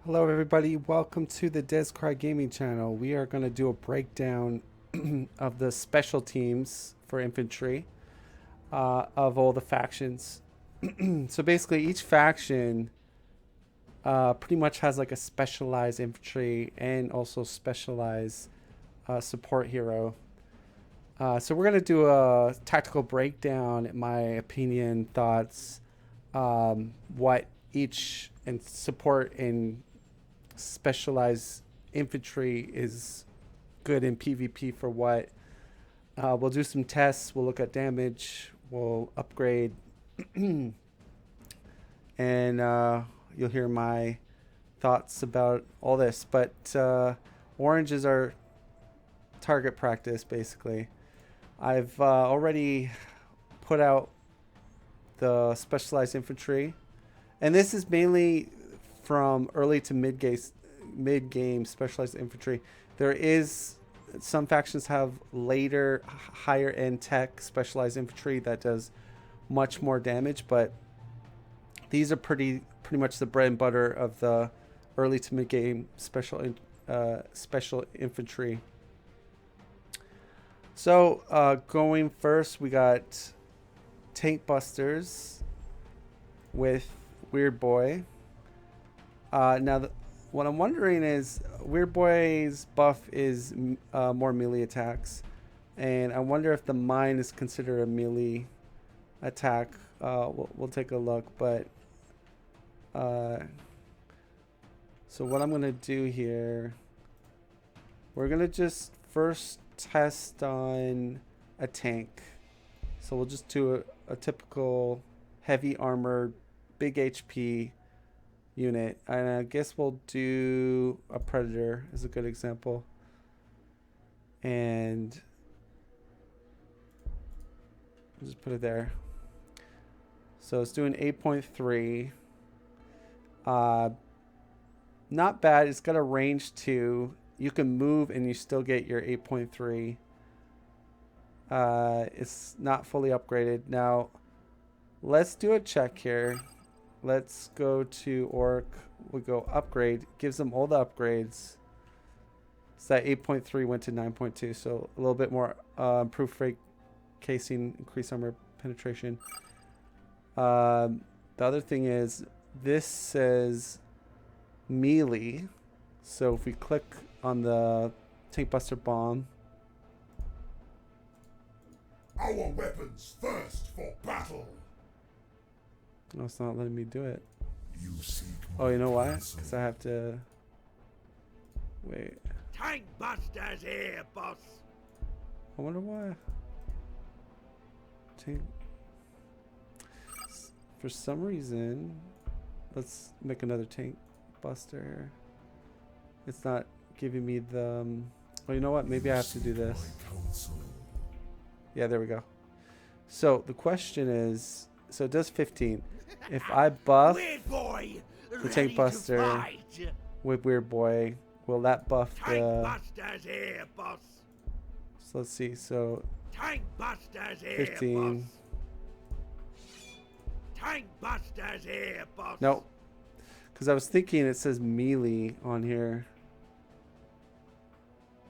Hello everybody, welcome to the Descry gaming channel. We are going to do a breakdown of the special teams for infantry of all the factions. So basically each faction pretty much has like a specialized infantry and also specialized support hero. So we're going to do a tactical breakdown, in my opinion, thoughts, what each and support and specialized infantry is good in PvP for what. We'll do some tests. We'll look at damage. We'll upgrade. And you'll hear my thoughts about all this. But orange is our target practice, basically. I've already put out the specialized infantry. And this is mainly from early to mid-game specialized infantry. There is some factions have later higher end tech specialized infantry that does much more damage, but these are pretty much the bread and butter of the early to mid-game special infantry. So going first, we got Tank Busters with Weird Boy. Now, what I'm wondering is, Weird Boy's buff is more melee attacks, and I wonder if the mine is considered a melee attack. We'll take a look, but so what I'm gonna do here, we're gonna just first test on a tank. So we'll just do a typical heavy armored, big HP unit, and I guess we'll do a predator as a good example. And I'll just put it there. So it's doing 8.3. Not bad. It's got a range 2. You can move and you still get your 8.3. It's not fully upgraded. Now let's do a check here. Let's go to Orc. We'll go upgrade. Gives them all the upgrades. So that 8.3 went to 9.2. So a little bit more improved freight casing, increased armor penetration. The other thing is, this says melee. So if we click on the Tank Buster bomb. Our weapons first for battle. No, it's not letting me do it. You seek Oh, you know why? Because I have to... Wait. Tank Busters here, boss. I wonder why. Tank... For some reason... Let's make another Tank Buster. It's not giving me the... well, you know what? Maybe I have to do this. Yeah, there we go. So, the question is... So it does 15. If I buff the Tank Buster with Weird Boy, will that buff the... Busters here, boss. So let's see. So Tank Busters here, 15. boss. Tank Busters here, boss. Nope. Because I was thinking it says melee on here.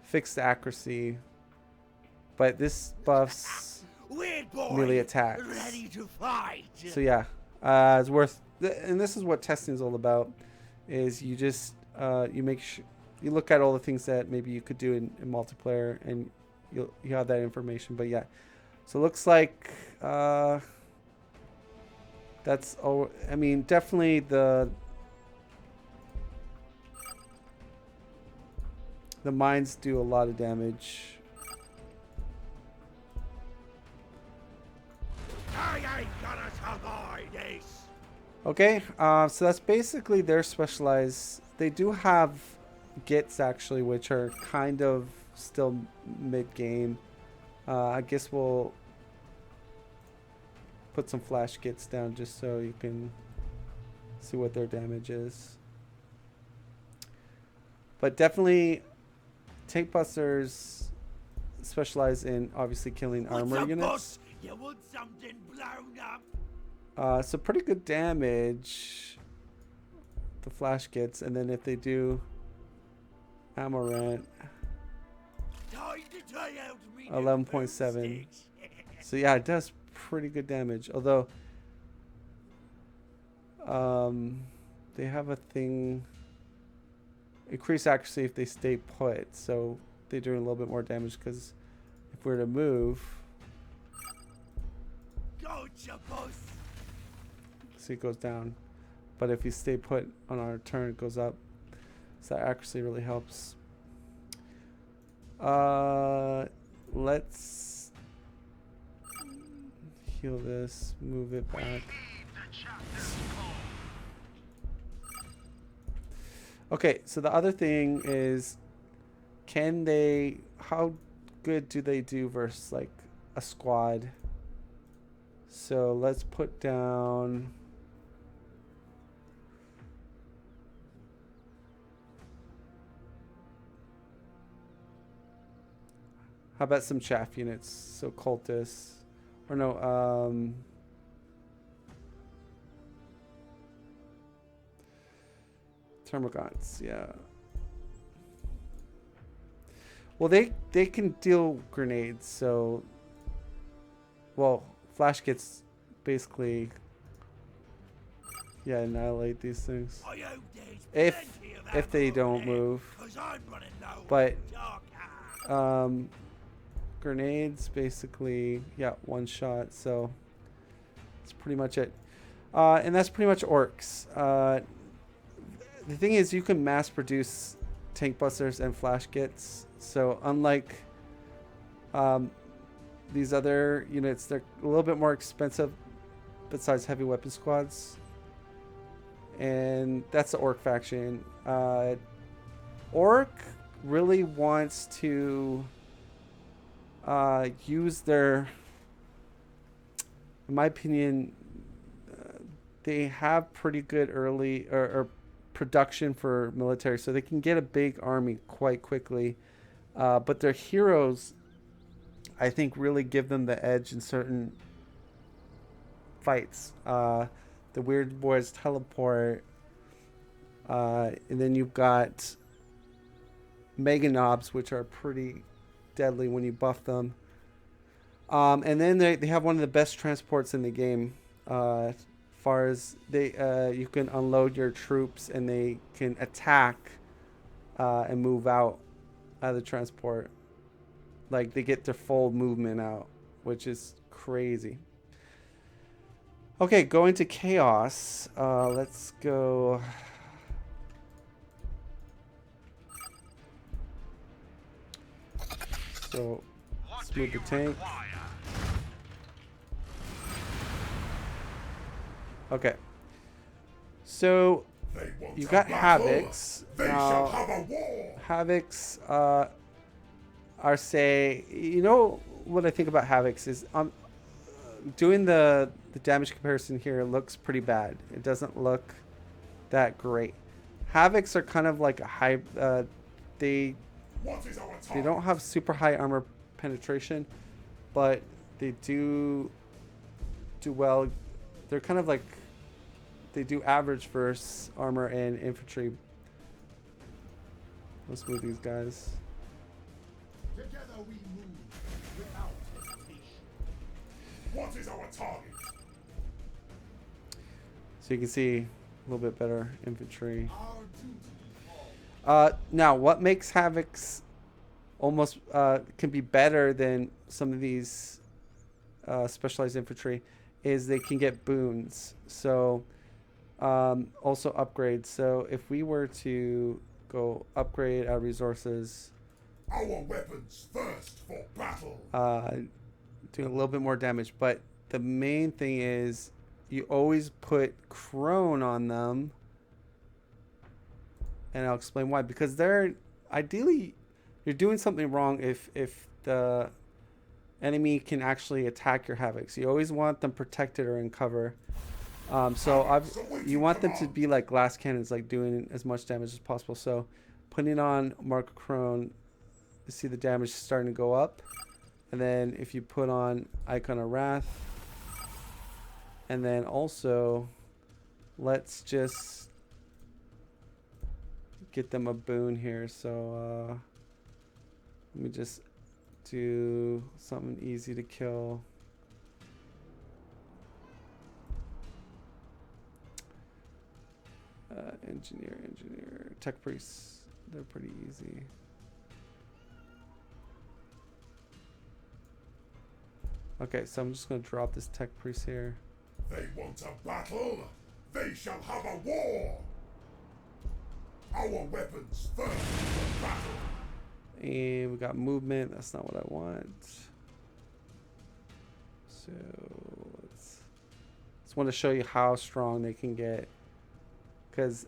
Fixed accuracy. But this buffs Weird Boy, melee attacks. ready to fight. So yeah, it's worth. And this is what testing is all about. Is you just you make sure you look at all the things that maybe you could do in multiplayer, and you have that information. But yeah, so it looks like that's all. I mean, definitely the mines do a lot of damage. I ain't gonna survive this. Okay, so that's basically their specialized. They do have gits actually, which are kind of still mid-game. I guess we'll put some flash gits down just so you can see what their damage is. But definitely, Tank Busters specialize in obviously killing armor units. Boss? You want something blown up? So pretty good damage. the flash gets, and then if they do Amarant, Time to try out me 11.7. boomsticks. So yeah, it does pretty good damage. Although, they have a thing, increase accuracy if they stay put. So they're doing a little bit more damage because if we're to move, Gotcha, boss. see it goes down. But if you stay put on our turn, it goes up. So that accuracy really helps. Let's heal this, move it back. Okay, so the other thing is, how good do they do versus like a squad? So let's put down, how about some chaff units? So cultists, or no, Termagants, yeah. Well, they can deal grenades, so, well, flash gets basically, yeah, annihilate these things I hope there's plenty of if they ammo don't left, move. 'cause I'm running low But on dark. grenades basically, yeah, one shot. So that's pretty much it. And that's pretty much orcs. The thing is, you can mass produce tank busters and flash gets. So unlike these other units, they're a little bit more expensive besides heavy weapon squads. And that's the orc faction. Orc really wants to use their, in my opinion, they have pretty good early or production for military, so they can get a big army quite quickly. But their heroes, I think, really give them the edge in certain fights. The Weird Boys teleport, and then you've got Mega Knobs, which are pretty deadly when you buff them. And then they have one of the best transports in the game. Far as you can unload your troops and they can attack and move out of the transport. Like, they get their full movement out, which is crazy. Okay, going to chaos. Let's go. So let's move the tank. Okay. So you got Havocs. Now, Havocs are, say, you know what I think about Havocs is doing the damage comparison here looks pretty bad. It doesn't look that great. Havocs are kind of like a high. They don't have super high armor penetration, but they do well. They're kind of like, they do average versus armor and infantry. Let's move these guys. Together we move without hesitation. What is our target? So you can see a little bit better infantry. Our duty. Now, what makes Havocs almost can be better than some of these specialized infantry is they can get boons. So also upgrades. So if we were to go upgrade our resources, Our weapons first for battle. doing a little bit more damage. But the main thing is you always put Crone on them. And I'll explain why. Because they're ideally, you're doing something wrong if the enemy can actually attack your Havocs. You always want them protected or in cover. You want them to be like glass cannons, like doing as much damage as possible. So putting on Mark Crone, you see the damage starting to go up. And then if you put on Icon of Wrath, and then also let's just get them a boon here. So let me just do something easy to kill. Engineer, tech priests. They're pretty easy. Okay, so I'm just gonna drop this tech priest here. They want a battle? They shall have a war! Our weapons first for battle! And we got movement. That's not what I want. So just want to show you how strong they can get. Because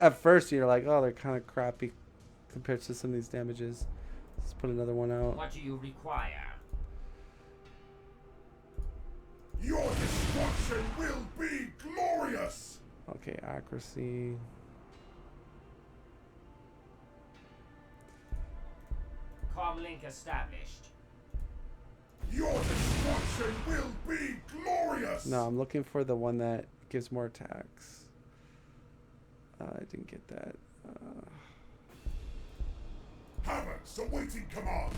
at first you're like, oh, they're kind of crappy compared to some of these damages. Let's put another one out. What do you require? Your destruction will be glorious! Okay, accuracy. Comlink established. Your destruction will be glorious! No, I'm looking for the one that gives more attacks. I didn't get that. Havocs awaiting command!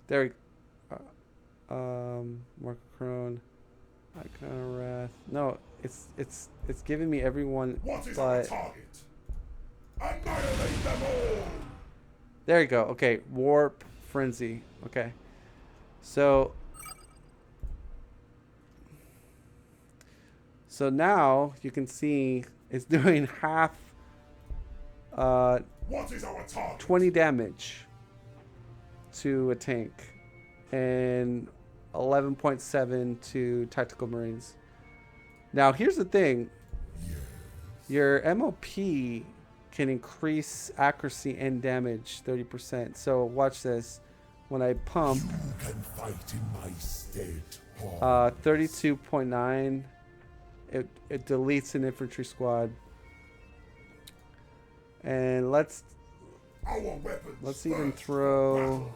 There we Mark Crone. Icon of Wrath. No, it's giving me everyone. What is but our target? Annihilate them all! There you go. Okay, Warp Frenzy. Okay. So now you can see it's doing half What is our target? 20 damage to a tank and 11.7 to tactical marines. Now here's the thing. Your MOP can increase accuracy and damage 30%. So watch this. When I pump, You can fight in my stead. 32.9, it deletes an infantry squad. And let's Our weapons even first for throw battle.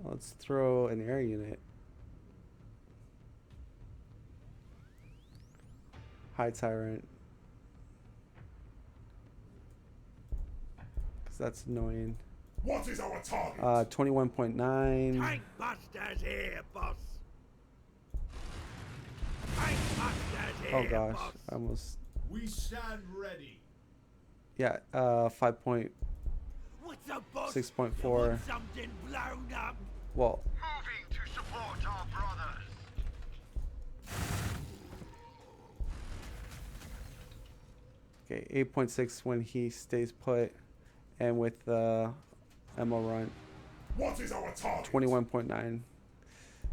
let's throw an air unit. High Tyrant. Because that's annoying. What is our target? 21.9. Tank busters here, boss. Tank busters here, Oh gosh, boss. I almost. We stand ready. Yeah, 5.6.4. What's up, boss? 6.4. You want something blown up? Well, Moving to support our brothers. okay, 8.6 when he stays put, and with the ammo run, What is our target? 21.9.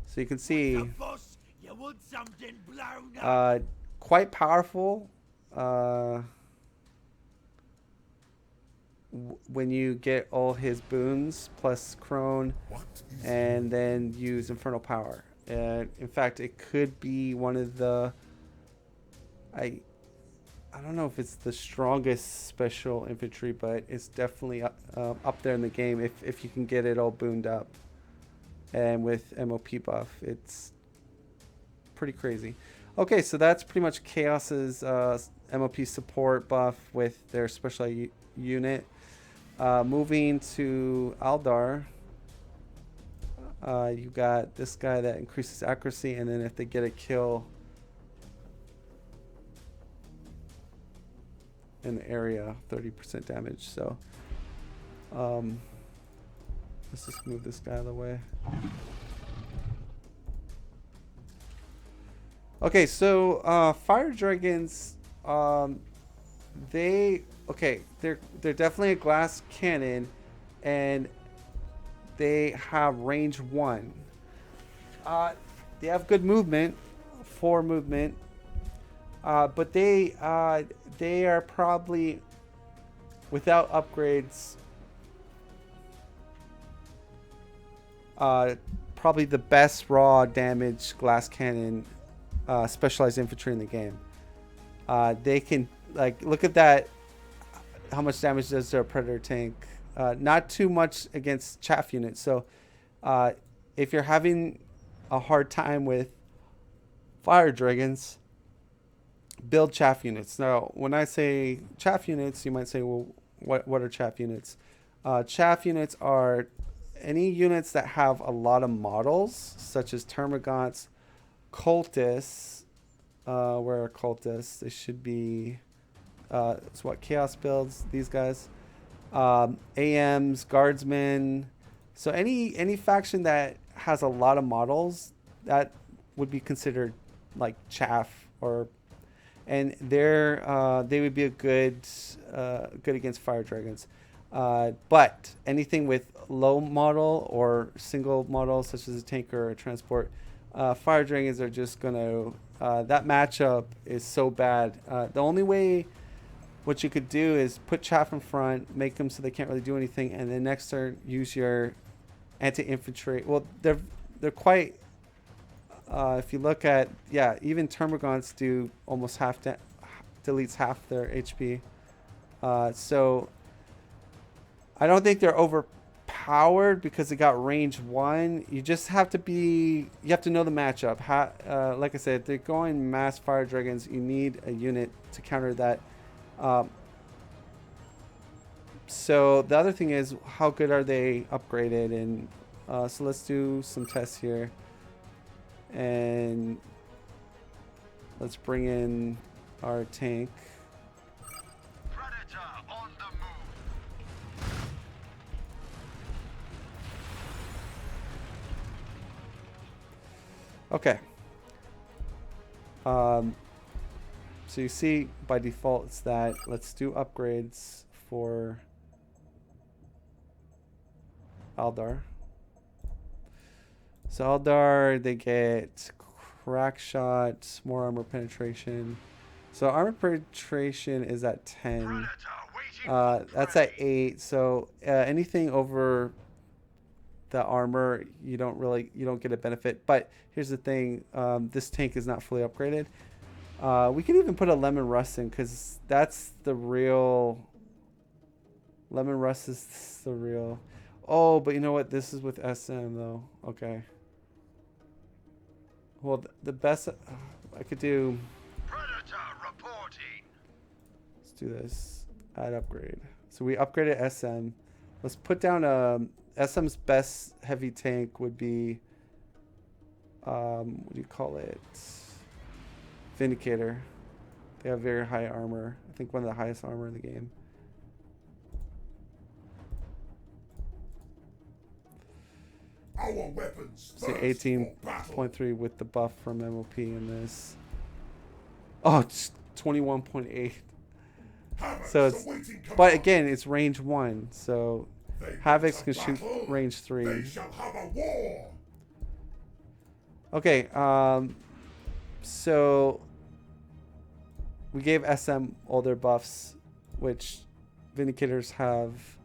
So you can see, What's up, boss? You want something blown up? quite powerful. When you get all his boons plus Crone, What is and then use Infernal Power. And in fact, it could be one of the. I don't know if it's the strongest special infantry, but it's definitely up there in the game if you can get it all booned up. And with MOP buff, it's pretty crazy. Okay, so that's pretty much Chaos's MOP support buff with their special unit. Moving to Aldar, you got this guy that increases accuracy, and then if they get a kill in the area, 30% damage. So let's just move this guy out of the way. Okay, so fire dragons, they're definitely a glass cannon, and they have range 1. They have good movement, 4 movement, but they are probably, without upgrades, probably the best raw damage glass cannon specialized infantry in the game. They can, like, look at that. How much damage does their predator tank? Not too much against chaff units. So if you're having a hard time with fire dragons, build chaff units. Now, when I say chaff units, you might say, well, what are chaff units? Chaff units are any units that have a lot of models, such as termagants, cultists. Where are cultists? They should be. It's what chaos builds. These guys, AMs, guardsmen. So any faction that has a lot of models, that would be considered like chaff, or and they would be a good against fire dragons. But anything with low model or single model, such as a tanker or a transport, fire dragons are just gonna. That matchup is so bad. The only way what you could do is put chaff in front, make them so they can't really do anything, and then next turn use your anti-infantry. Well, they're quite. If you look at even termagants do almost deletes half their HP. So I don't think they're overpowered because they got range 1. You just have to know the matchup. Like I said, if they're going mass fire dragons, you need a unit to counter that. So the other thing is, how good are they upgraded? And so let's do some tests here. And let's bring in our tank. Predator on the move. Okay. So you see by default it's that. Let's do upgrades for Aldar. So Aldar, they get crack shot, more armor penetration. So armor penetration is at 10. That's at 8. So anything over the armor, you don't get a benefit. But here's the thing: this tank is not fully upgraded. We can even put a lemon rust in, because that's the real. Lemon rust is the real. Oh, but you know what? This is with SM though. Okay. Well, the best I could do. Predator reporting. Let's do this. Add upgrade. So we upgraded SM. Let's put down SM's best heavy tank would be. What do you call it? Vindicator. They have very high armor. I think one of the highest armor in the game. Our weapons See, thirst for battle. 18.3 with the buff from MOP in this. Oh, it's 21.8. Havocs So it's, awaiting but command. again, it's range 1. So They Havocs want can a shoot battle, range 3. They shall have a war. Okay, so we gave SM all their buffs, which Vindicators have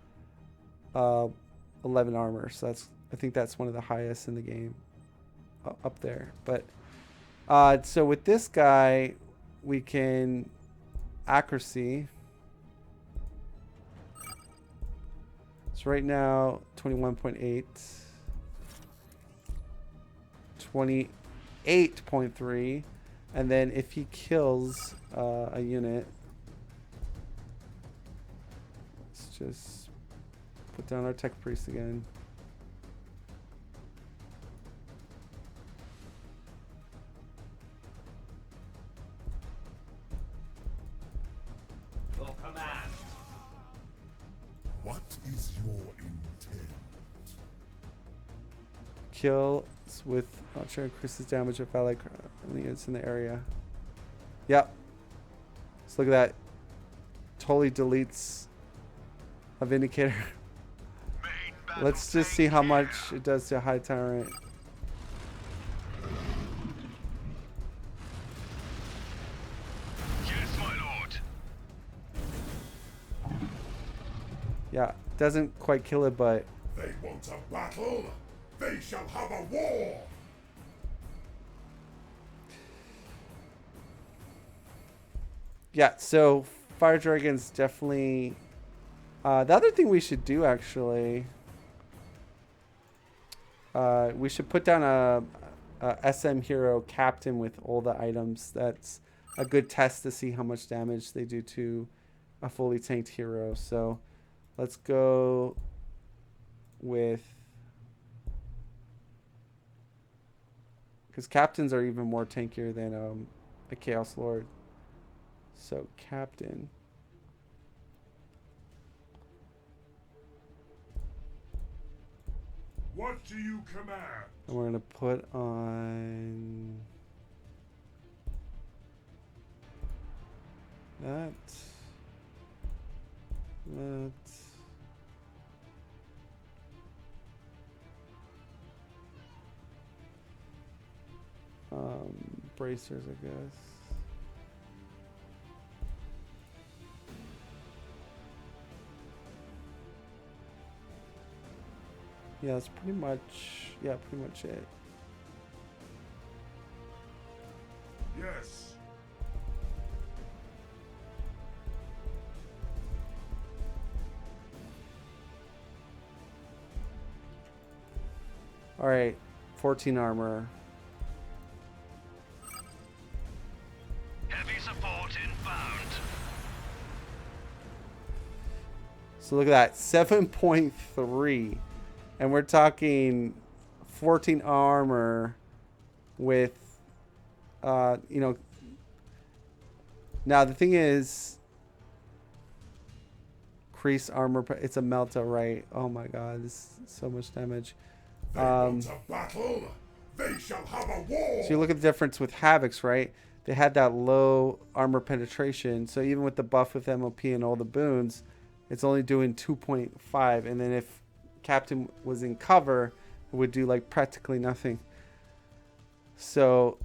11 armor. So I think that's one of the highest in the game, up there. But so with this guy, we can accuracy. So right now 21.8. 28.3, and then if he kills a unit, let's just put down our tech priest again. Your command. What is your intent? Kills with sure increases damage of allied units in the area. Yep. So look at that. Totally deletes a Vindicator. Main battle Let's just see tank how here. much it does to High Tyrant. Yes, my lord. Yeah, doesn't quite kill it, but They want a battle. They shall have a war. yeah, so Fire Dragon's definitely. The other thing we should do, actually, we should put down SM hero captain with all the items. That's a good test to see how much damage they do to a fully tanked hero. So let's go with, because captains are even more tankier than a Chaos Lord. So captain. What do you command? And we're gonna put on that. Bracers, I guess. Yeah, that's pretty much it. Yes. All right, 14 armor. Heavy support inbound. So look at that, 7.3, and we're talking 14 armor with, you know. Now the thing is, increase armor. It's a Melta, right? Oh my God, this is so much damage. They want a battle. They shall have a war. So you look at the difference with Havocs, right? They had that low armor penetration. So even with the buff with MOP and all the boons, it's only doing 2.5. And then if Captain was in cover, it would do like practically nothing. So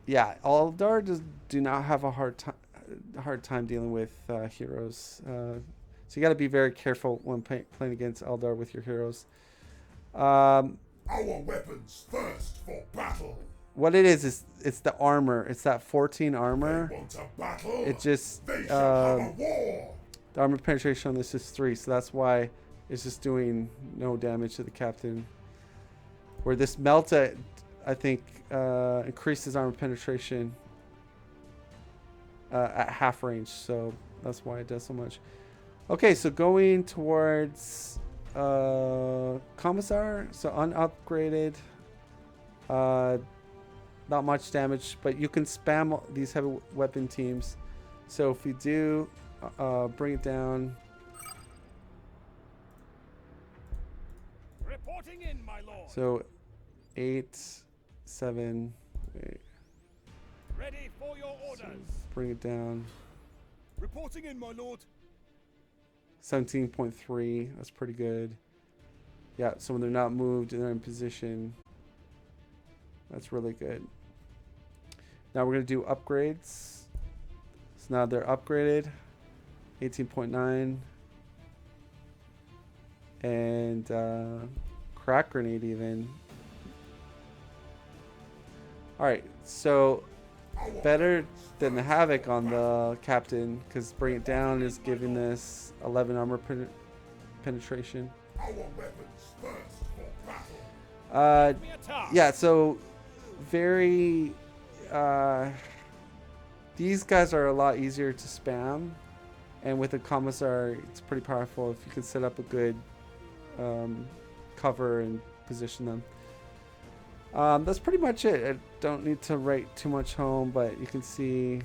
yeah, Eldar just do not have a hard time dealing with heroes. So you got to be very careful when playing against Eldar with your heroes. Our weapons thirst for battle. What it is it's the armor. It's that 14 armor. They want a battle. It just They shall have a war. the armor penetration on this is 3, so that's why it's just doing no damage to the captain. Where this Melta, I think, increases armor penetration at half range, so that's why it does so much. Okay, so going towards Commissar, so unupgraded, not much damage, but you can spam these heavy weapon teams. So if we do bring it down, Reporting in, my lord. so 8, 7, 8, Ready for your orders. bring it down, Reporting in, my lord. 17.3, that's pretty good. Yeah, so when they're not moved and they're in position, that's really good. Now we're going to do upgrades. So now they're upgraded, 18.9, and crack grenade even. Alright, so better than the Havoc on the Captain, because bring it down is giving this 11 armor penetration. Our weapons thirst for battle. Me a task. Yeah, so very these guys are a lot easier to spam, and with a Commissar it's pretty powerful if you can set up a good cover and position them. That's pretty much it. I don't need to write too much home, but you can see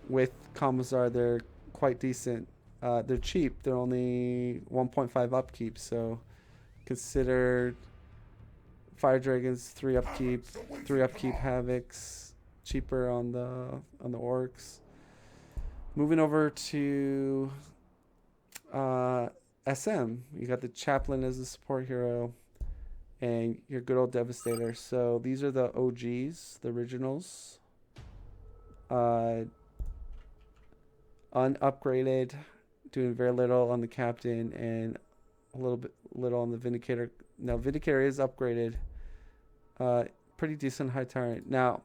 with Commissar they're quite decent. They're cheap. They're only 1.5 upkeep, so consider Fire Dragons 3 upkeep, 3 upkeep Havocs, cheaper on the orcs. Moving over to SM, you got the Chaplain as a support hero, and your good old Devastator. So these are the OGs, the originals. Unupgraded, doing very little on the Captain and a little on the Vindicator. Now Vindicator is upgraded. Pretty decent high tyrant. Now,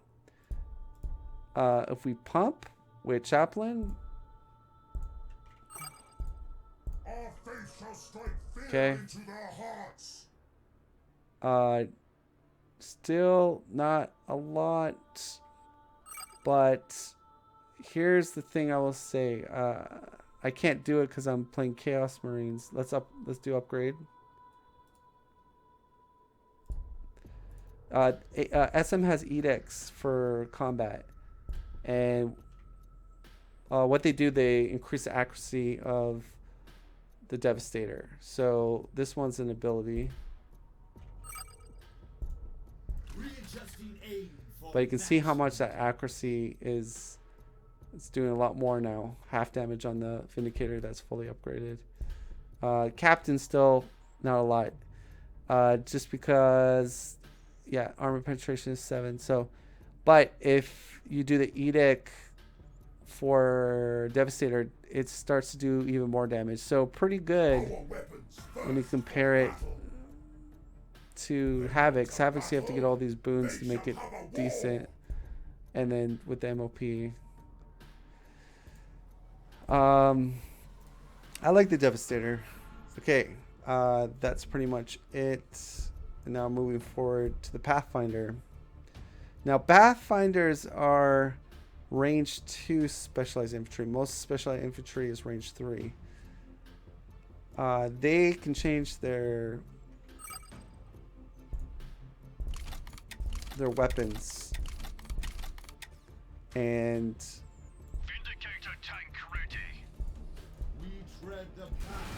if we pump with Chaplain, Our faith shall strike fear Okay. into their hearts. Still not a lot, but here's the thing I will say. I can't do it because I'm playing Chaos Marines. Let's do upgrade. SM has edicts for combat, and what they do, they increase the accuracy of the Devastator. So this one's an ability, but you can see how much that accuracy is. It's doing a lot more now. Half damage on the Vindicator that's fully upgraded. Captain still not a lot, just because, yeah, armor penetration is 7. So, but if you do the edict for Devastator, it starts to do even more damage. So pretty good when you compare it to Havoc's. Havoc's, you have to get all these boons to make it decent, and then with the MOP. I like the Devastator. Okay, that's pretty much it. And now moving forward to the Pathfinder. Now, Pathfinders are range 2 specialized infantry. Most specialized infantry is range 3. They can change their weapons, and Vindicator tank ready. We tread the path.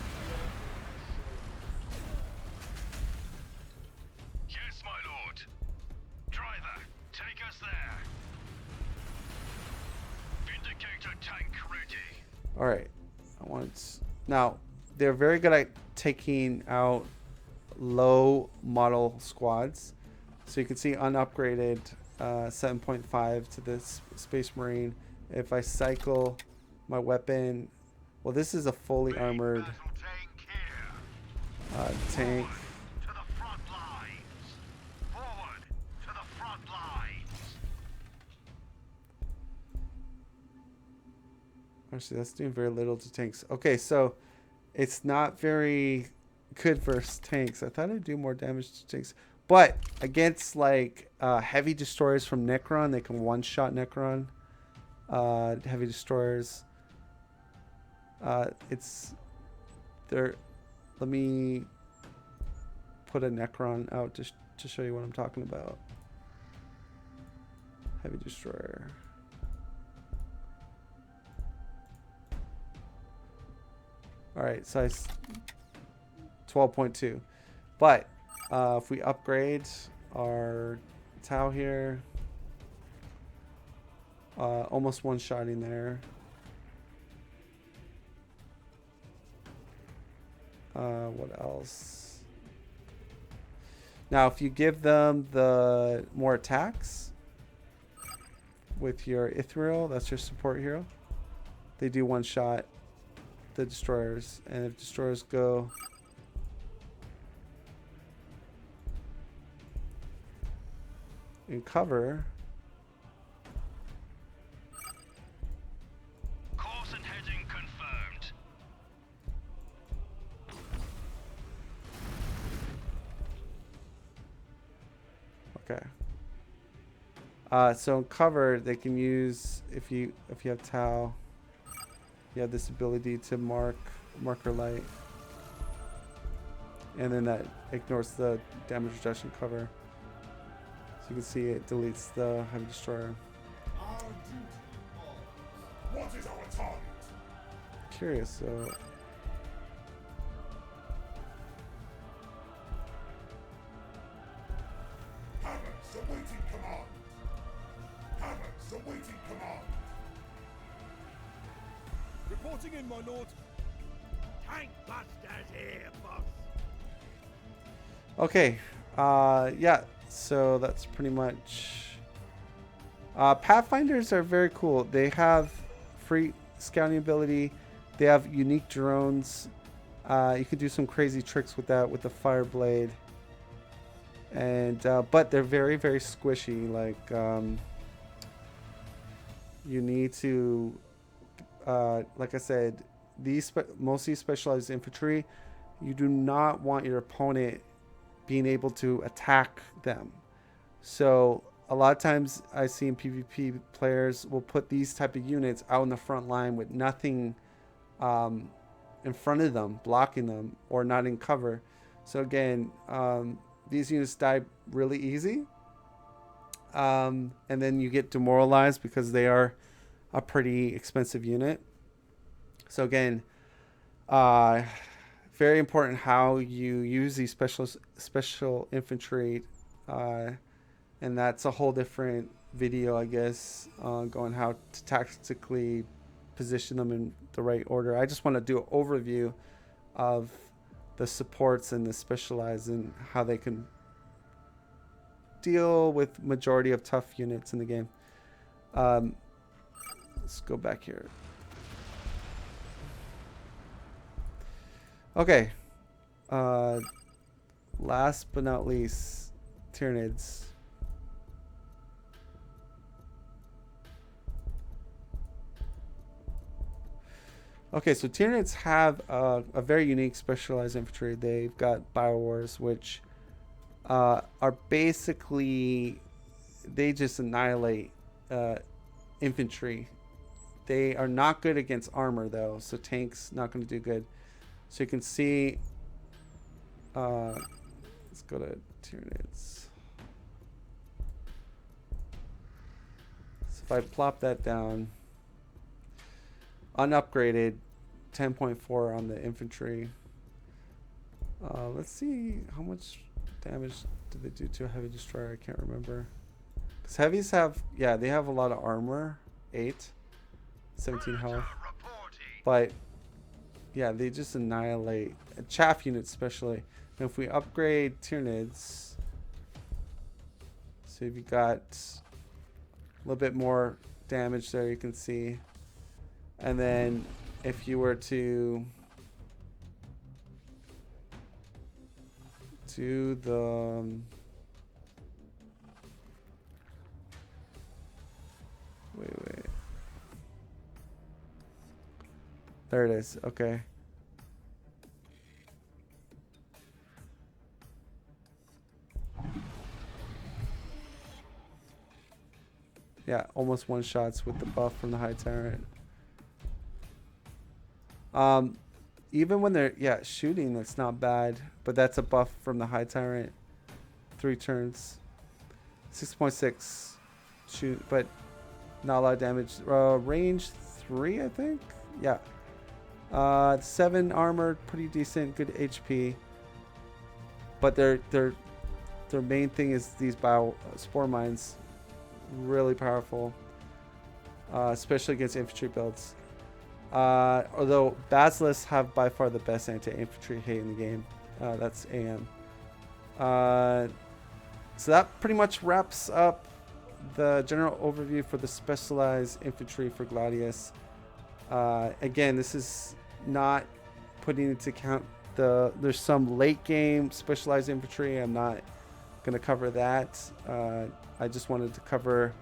Yes, my lord. Driver, take us there. Vindicator tank ready. all right. Now they're very good at taking out low model squads. So you can see unupgraded 7.5 to this Space Marine. If I cycle my weapon, well, this is a fully armored Battle tank here. tank. To the front lines. Forward to the front lines. Actually, that's doing very little to tanks. Okay, so it's not very good versus tanks. I thought it'd do more damage to tanks. But against like heavy destroyers from Necron, they can one-shot Necron. Heavy destroyers. It's there. Let me put a Necron out to show you what I'm talking about. Heavy destroyer. All right, size 12.2, but if we upgrade our Tau here, almost one-shotting there. What else? Now, if you give them the more attacks with your Ethereal, that's your support hero, they do one-shot the destroyers, and if destroyers go in cover, Course and heading confirmed. okay. So in cover, they can use, if you have Tau, you have this ability to marker light, and then that ignores the damage reduction cover. So you can see it deletes the heavy destroyer. Our duty calls. What is our target? Curious, so Havoc's awaiting command. Havoc's awaiting command. Reporting in, my lord. Tank busters here, boss. okay. Yeah, so that's pretty much Pathfinders are very cool. They have free scouting ability. They have unique drones. You can do some crazy tricks with that with the fire blade. And but they're very, very squishy. Like you need to, like I said, these mostly specialized infantry. You do not want your opponent being able to attack them. So a lot of times I see in PvP players will put these type of units out in the front line with nothing in front of them, blocking them, or not in cover. So again, these units die really easy. And then you get demoralized because they are a pretty expensive unit. So again, very important how you use these special infantry, and that's a whole different video, I guess, going how to tactically position them in the right order. I just want to do an overview of the supports and the specialized and how they can deal with majority of tough units in the game. Let's go back here. Okay. Last but not least, Tyranids. Okay, so Tyranids have a very unique specialized infantry. They've got Biowars, which are basically, they just annihilate infantry. They are not good against armor, though, so tanks not going to do good. So you can see, let's go to Tyranids. So if I plop that down, unupgraded, 10.4 on the infantry. Let's see how much damage did they do to a heavy destroyer. I can't remember. Because heavies have, yeah, they have a lot of armor. 8, 17 health. But yeah, they just annihilate chaff units, especially. And if we upgrade Tyranids, so if you got a little bit more damage there, you can see. And then if you were to do the wait, there it is. Okay. Yeah, almost one shots with the buff from the high tyrant. Even when they're, yeah, shooting, that's not bad, but that's a buff from the high tyrant. 3 turns, 6.6 shoot, but not a lot of damage. Range 3, I think. Yeah. 7 armor, pretty decent, good HP. But their main thing is these spore mines, really powerful, especially against infantry builds. Although Basilisks have by far the best anti-infantry hate in the game. That's AM. So that pretty much wraps up the general overview for the specialized infantry for Gladius. Again, this is not putting into account there's some late game specialized infantry. I'm not going to cover that. I just wanted to cover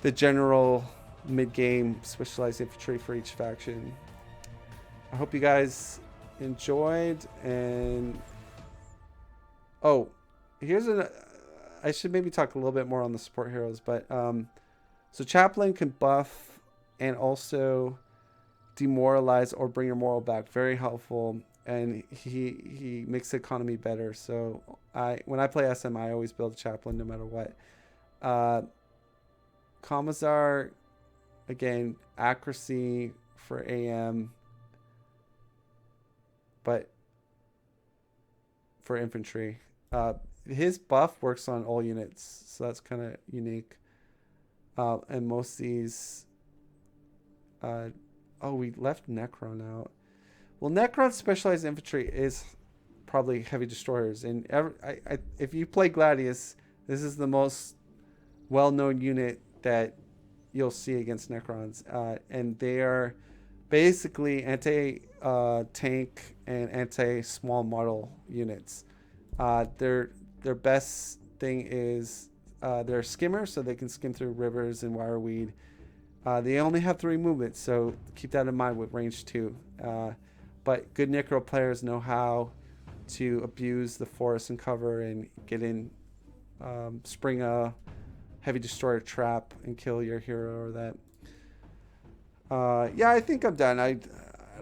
the general mid-game specialized infantry for each faction. I hope you guys enjoyed, and here's I should maybe talk a little bit more on the support heroes, but so Chaplain can buff and also demoralize or bring your moral back. Very helpful, and he makes the economy better. So when I play SM, I always build a Chaplain no matter what. Commissar, again, accuracy for AM, but for infantry. His buff works on all units, so that's kind of unique. And most of these... we left Necron out. Well, Necron's specialized infantry is probably heavy destroyers. And if you play Gladius, this is the most well-known unit that you'll see against Necrons. And they are basically anti-tank and anti-small model units. Their best thing is they're skimmers, so they can skim through rivers and wireweed. They only have 3 movements, so keep that in mind with range 2. But good Necro players know how to abuse the forest and cover and get in spring a heavy destroyer trap and kill your hero or that. Yeah, I think I'm done. I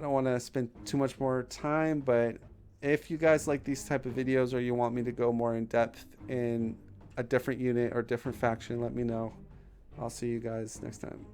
don't want to spend too much more time, but if you guys like these type of videos or you want me to go more in depth in a different unit or different faction, let me know. I'll see you guys next time.